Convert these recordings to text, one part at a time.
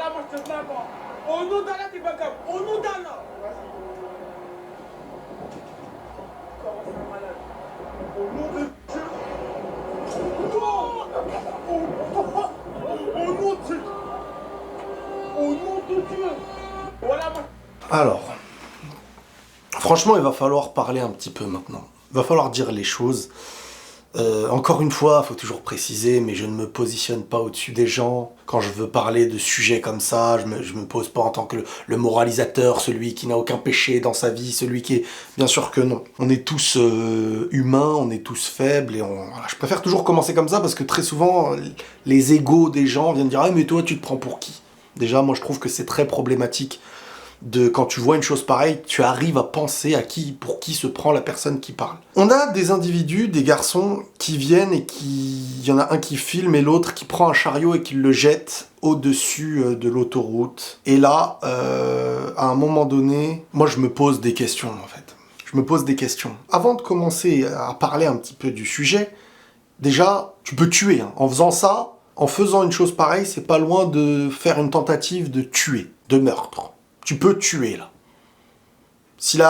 Voilà, moi je te plains, moi. Au nom d'Allah, t'es pas capable. Au nom d'Allah. Comment ça, malade? Au nom de Dieu. Au nom de Dieu. Au nom de Dieu. Voilà, moi. Alors, franchement, il va falloir parler un petit peu maintenant. Il va falloir dire les choses. Encore une fois, il faut toujours préciser, mais je ne me positionne pas au-dessus des gens. Quand je veux parler de sujets comme ça, je me pose pas en tant que le moralisateur, celui qui n'a aucun péché dans sa vie, celui qui est... Bien sûr que non. On est tous humains, on est tous faibles, et voilà, je préfère toujours commencer comme ça, parce que très souvent, les égos des gens viennent dire « Ah, mais toi, tu te prends pour qui ?» Déjà, moi, je trouve que c'est très problématique quand tu vois une chose pareille, tu arrives à penser pour qui se prend la personne qui parle. On a des individus, des garçons qui viennent et il y en a un qui filme et l'autre qui prend un chariot et qui le jette au-dessus de l'autoroute. Et là, à un moment donné, moi je me pose des questions en fait. Je me pose des questions. Avant de commencer à parler un petit peu du sujet, déjà, tu peux tuer. Hein. En faisant ça, en faisant une chose pareille, c'est pas loin de faire une tentative de tuer, de meurtre. Tu peux tuer, là. Si le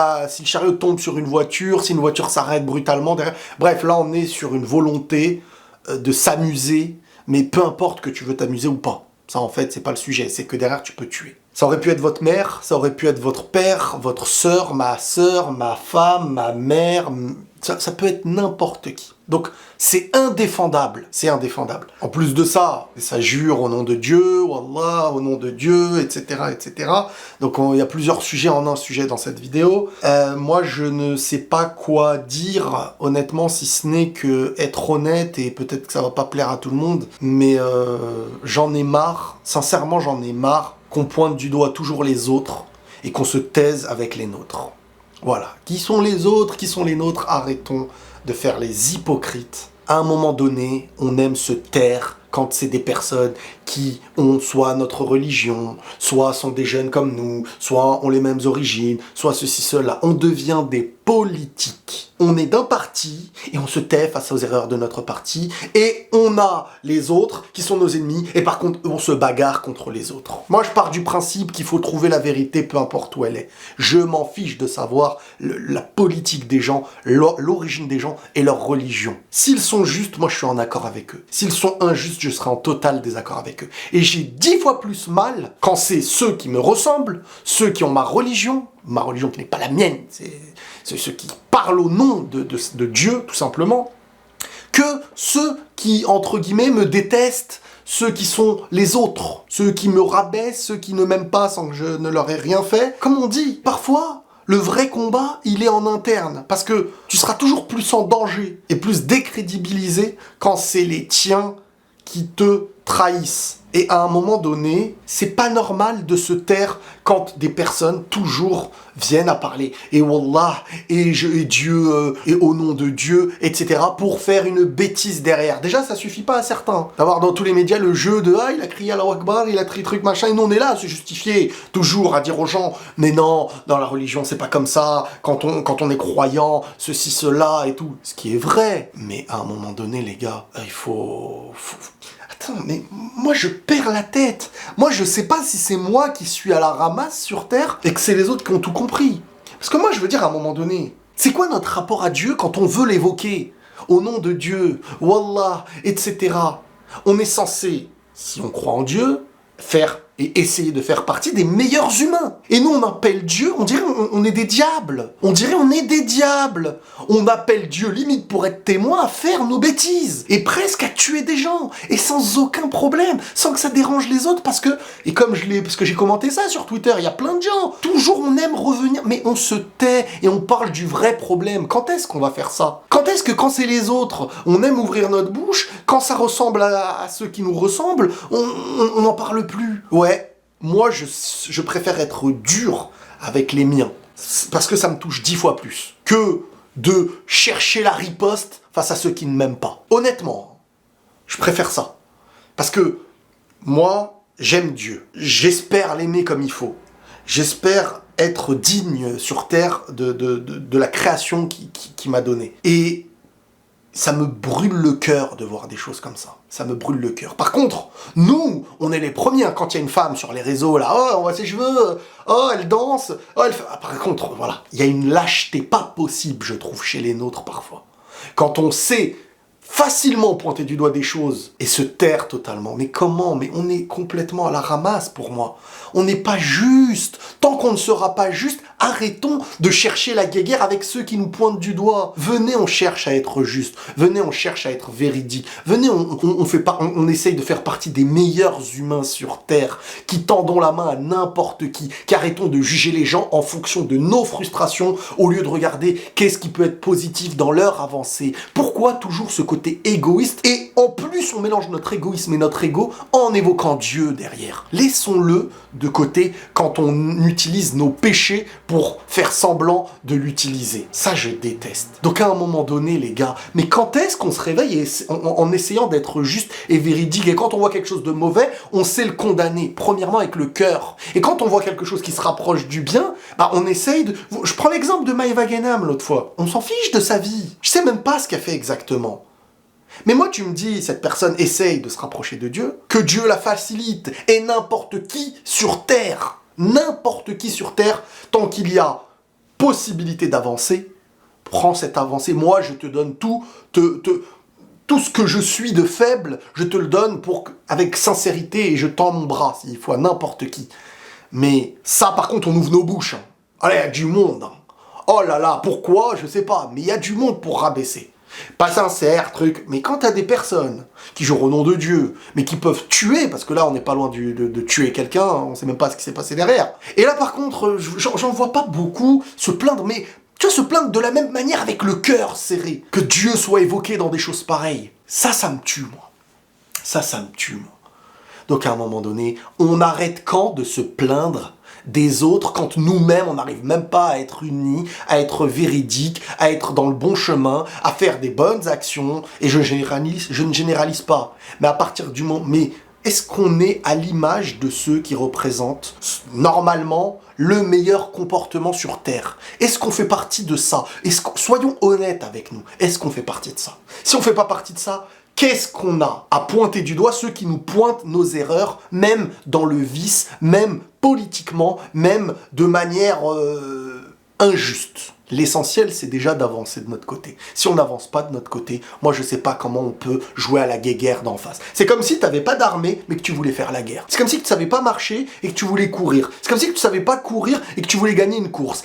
chariot tombe sur une voiture, si une voiture s'arrête brutalement derrière... Bref, là, on est sur une volonté de s'amuser, mais peu importe que tu veux t'amuser ou pas. Ça, en fait, c'est pas le sujet, c'est que derrière, tu peux tuer. Ça aurait pu être votre mère, ça aurait pu être votre père, votre sœur, ma femme, ma mère... Ça peut être n'importe qui. Donc, c'est indéfendable. C'est indéfendable. En plus de ça, ça jure au nom de Dieu, Wallah, au nom de Dieu, etc., etc. Donc, il y a plusieurs sujets en un sujet dans cette vidéo. Moi, je ne sais pas quoi dire, honnêtement, si ce n'est que être honnête, et peut-être que ça va pas plaire à tout le monde, mais j'en ai marre, sincèrement, j'en ai marre qu'on pointe du doigt toujours les autres et qu'on se taise avec les nôtres. Voilà. Qui sont les autres? Qui sont les nôtres? Arrêtons de faire les hypocrites. À un moment donné, on aime se taire quand c'est des personnes qui ont soit notre religion, soit sont des jeunes comme nous, soit ont les mêmes origines, soit ceci, cela. On devient des politiques. On est d'un parti et on se tait face aux erreurs de notre parti, et on a les autres qui sont nos ennemis, et par contre, on se bagarre contre les autres. Moi, je pars du principe qu'il faut trouver la vérité, peu importe où elle est. Je m'en fiche de savoir la politique des gens, l'origine des gens et leur religion. S'ils sont justes, moi je suis en accord avec eux. S'ils sont injustes, je serai en total désaccord avec eux. Et j'ai 10 fois plus mal quand c'est ceux qui me ressemblent, ceux qui ont ma religion qui n'est pas la mienne, c'est ceux qui parlent au nom de Dieu, tout simplement, que ceux qui, entre guillemets, me détestent, ceux qui sont les autres, ceux qui me rabaissent, ceux qui ne m'aiment pas sans que je ne leur ai rien fait. Comme on dit, parfois, le vrai combat, il est en interne, parce que tu seras toujours plus en danger et plus décrédibilisé quand c'est les tiens qui te trahissent. Et à un moment donné, c'est pas normal de se taire quand des personnes toujours viennent à parler. Et Wallah, et Dieu, et au nom de Dieu, etc. pour faire une bêtise derrière. Déjà, ça suffit pas à certains d'avoir dans tous les médias le jeu de « Ah, il a crié Allahu Akbar, il a crié truc machin ». Et nous, on est là à se justifier, toujours à dire aux gens « Mais non, dans la religion, c'est pas comme ça. Quand on est croyant, ceci, cela et tout ». Ce qui est vrai. Mais à un moment donné, les gars, il faut... Attends, mais moi je perds la tête. Moi je sais pas si c'est moi qui suis à la ramasse sur Terre et que c'est les autres qui ont tout compris. Parce que moi je veux dire à un moment donné, c'est quoi notre rapport à Dieu quand on veut l'évoquer? Au nom de Dieu, Wallah, etc. On est censé, si on croit en Dieu, faire et essayer de faire partie des meilleurs humains. Et nous, on appelle Dieu, on dirait on est des diables. On dirait on est des diables. On appelle Dieu, limite pour être témoin, à faire nos bêtises. Et presque à tuer des gens. Et sans aucun problème. Sans que ça dérange les autres. Parce que j'ai commenté ça sur Twitter, il y a plein de gens. Toujours on aime revenir, mais on se tait et on parle du vrai problème. Quand est-ce qu'on va faire ça? Quand est-ce que quand c'est les autres, on aime ouvrir notre bouche? Quand ça ressemble à ceux qui nous ressemblent, on n'en parle plus. Ouais. Moi, je préfère être dur avec les miens, parce que ça me touche 10 fois plus, que de chercher la riposte face à ceux qui ne m'aiment pas. Honnêtement, je préfère ça. Parce que moi, j'aime Dieu. J'espère l'aimer comme il faut. J'espère être digne sur Terre de la création qui m'a donné. Et ça me brûle le cœur de voir des choses comme ça. Ça me brûle le cœur. Par contre, nous, on est les premiers, hein, quand il y a une femme sur les réseaux, là, oh, on voit ses cheveux, oh, elle danse, oh, elle fait... Ah, par contre, voilà, il y a une lâcheté pas possible, je trouve, chez les nôtres parfois. Quand on sait facilement pointer du doigt des choses et se taire totalement. Mais comment? Mais on est complètement à la ramasse pour moi. On n'est pas juste. Tant qu'on ne sera pas juste, arrêtons de chercher la guéguerre avec ceux qui nous pointent du doigt. Venez, on cherche à être juste. Venez, on cherche à être véridique. Venez, on essaye de faire partie des meilleurs humains sur Terre, qui tendons la main à n'importe qui arrêtons de juger les gens en fonction de nos frustrations, au lieu de regarder qu'est-ce qui peut être positif dans leur avancée. Pourquoi toujours ce côté égoïste? Et en plus, on mélange notre égoïsme et notre ego en évoquant Dieu derrière. Laissons-le de côté quand on utilise nos péchés pour faire semblant de l'utiliser. Ça, je déteste. Donc à un moment donné, les gars, mais quand est-ce qu'on se réveille en essayant d'être juste et véridique? Et quand on voit quelque chose de mauvais, on sait le condamner, premièrement avec le cœur. Et quand on voit quelque chose qui se rapproche du bien, bah on essaye de... Je prends l'exemple de Maëva Guénam l'autre fois. On s'en fiche de sa vie. Je sais même pas ce qu'elle fait exactement. Mais moi, tu me dis, cette personne essaye de se rapprocher de Dieu, que Dieu la facilite, et n'importe qui sur Terre, tant qu'il y a possibilité d'avancer, prends cette avancée. Moi, je te donne tout ce que je suis de faible, je te le donne avec sincérité, et je tends mon bras, s'il faut, à n'importe qui. Mais ça, par contre, on ouvre nos bouches. Hein. Allez, il y a du monde. Hein. Oh là là, pourquoi? Je sais pas, mais il y a du monde pour rabaisser. Pas sincère, truc. Mais quand t'as des personnes qui jouent au nom de Dieu, mais qui peuvent tuer, parce que là on n'est pas loin de tuer quelqu'un, on sait même pas ce qui s'est passé derrière. Et là par contre, j'en vois pas beaucoup se plaindre, mais tu vois, se plaindre de la même manière avec le cœur serré. Que Dieu soit évoqué dans des choses pareilles. Ça me tue, moi. Ça me tue, moi. Donc à un moment donné, on arrête quand de se plaindre des autres quand nous-mêmes, on n'arrive même pas à être unis, à être véridiques, à être dans le bon chemin, à faire des bonnes actions. Et je ne généralise pas. Mais à partir du moment... Mais est-ce qu'on est à l'image de ceux qui représentent, normalement, le meilleur comportement sur Terre? Est-ce qu'on fait partie de ça? Soyons honnêtes avec nous. Est-ce qu'on fait partie de ça? Si on ne fait pas partie de ça, qu'est-ce qu'on a à pointer du doigt? Ceux qui nous pointent nos erreurs, même dans le vice, même politiquement, même de manière injuste. L'essentiel, c'est déjà d'avancer de notre côté. Si on n'avance pas de notre côté, moi je sais pas comment on peut jouer à la guéguerre d'en face. C'est comme si tu n'avais pas d'armée, mais que tu voulais faire la guerre. C'est comme si tu ne savais pas marcher et que tu voulais courir. C'est comme si tu ne savais pas courir et que tu voulais gagner une course.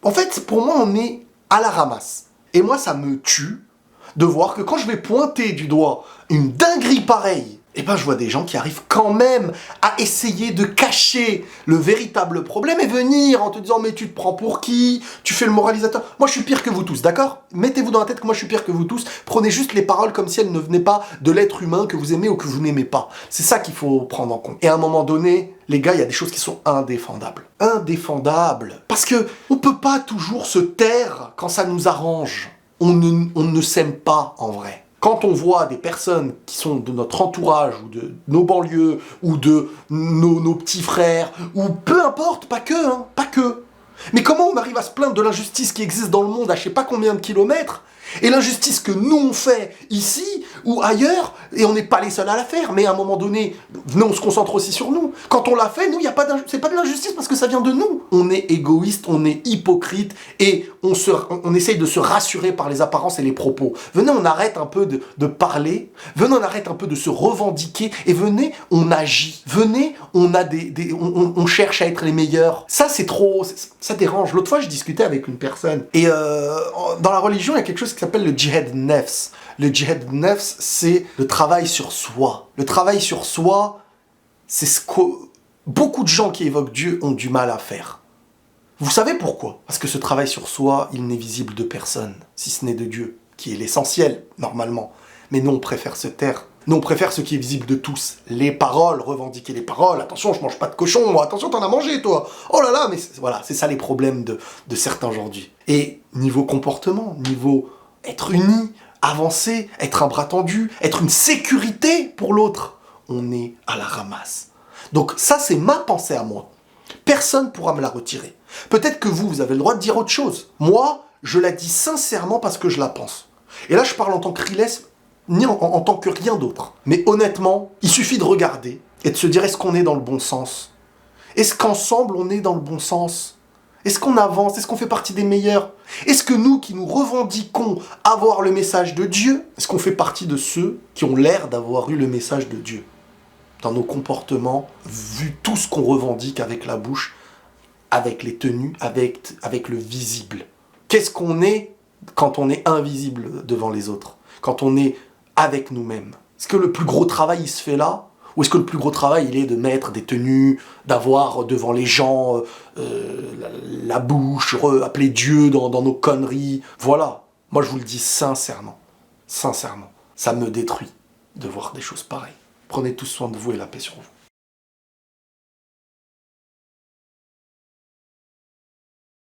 En fait, pour moi, on est à la ramasse. Et moi, ça me tue de voir que quand je vais pointer du doigt une dinguerie pareille, eh ben je vois des gens qui arrivent quand même à essayer de cacher le véritable problème et venir en te disant mais tu te prends pour qui? Tu fais le moralisateur. Moi je suis pire que vous tous, d'accord? Mettez-vous dans la tête que moi je suis pire que vous tous. Prenez juste les paroles comme si elles ne venaient pas de l'être humain que vous aimez ou que vous n'aimez pas. C'est ça qu'il faut prendre en compte. Et à un moment donné, les gars, il y a des choses qui sont indéfendables. Indéfendables. Parce que on peut pas toujours se taire quand ça nous arrange. On ne s'aime pas en vrai. Quand on voit des personnes qui sont de notre entourage, ou de nos banlieues, ou de nos petits frères, ou peu importe, pas que, hein, pas que. Mais comment on arrive à se plaindre de l'injustice qui existe dans le monde à je sais pas combien de kilomètres, et l'injustice que nous on fait ici ou ailleurs, et on n'est pas les seuls à la faire, mais à un moment donné, venez, on se concentre aussi sur nous. Quand on l'a fait, nous, c'est pas de l'injustice parce que ça vient de nous. On est égoïste, on est hypocrite, et on essaye de se rassurer par les apparences et les propos. Venez, on arrête un peu de parler, venez, on arrête un peu de se revendiquer, et venez, on agit. Venez, on cherche à être les meilleurs. Ça, c'est trop, ça dérange. L'autre fois, je discutais avec une personne, et dans la religion, il y a quelque chose qui s'appelle le djihad nefs. Le djihad nefs, c'est le travail sur soi. Le travail sur soi, c'est ce que beaucoup de gens qui évoquent Dieu ont du mal à faire. Vous savez pourquoi? Parce que ce travail sur soi, il n'est visible de personne, si ce n'est de Dieu, qui est l'essentiel, normalement. Mais nous, on préfère se taire. Nous, on préfère ce qui est visible de tous. Les paroles, revendiquer les paroles. Attention, je mange pas de cochon, moi. Attention, t'en as mangé, toi. Oh là là, mais voilà, c'est ça les problèmes de certains aujourd'hui. Et niveau comportement, niveau être unis, avancer, être un bras tendu, être une sécurité pour l'autre, on est à la ramasse. Donc ça, c'est ma pensée à moi. Personne ne pourra me la retirer. Peut-être que vous avez le droit de dire autre chose. Moi, je la dis sincèrement parce que je la pense. Et là, je parle en tant que Riles, ni en tant que rien d'autre. Mais honnêtement, il suffit de regarder et de se dire, est-ce qu'on est dans le bon sens? Est-ce qu'ensemble, on est dans le bon sens? Est-ce qu'on avance? Est-ce qu'on fait partie des meilleurs? Est-ce que nous, qui nous revendiquons avoir le message de Dieu, est-ce qu'on fait partie de ceux qui ont l'air d'avoir eu le message de Dieu? Dans nos comportements, vu tout ce qu'on revendique avec la bouche, avec les tenues, avec le visible. Qu'est-ce qu'on est quand on est invisible devant les autres? Quand on est avec nous-mêmes? Est-ce que le plus gros travail, il se fait là? Ou est-ce que le plus gros travail, il est de mettre des tenues, d'avoir devant les gens la bouche, appeler Dieu dans nos conneries? Voilà. Moi, je vous le dis sincèrement. Sincèrement. Ça me détruit de voir des choses pareilles. Prenez tous soin de vous et la paix sur vous.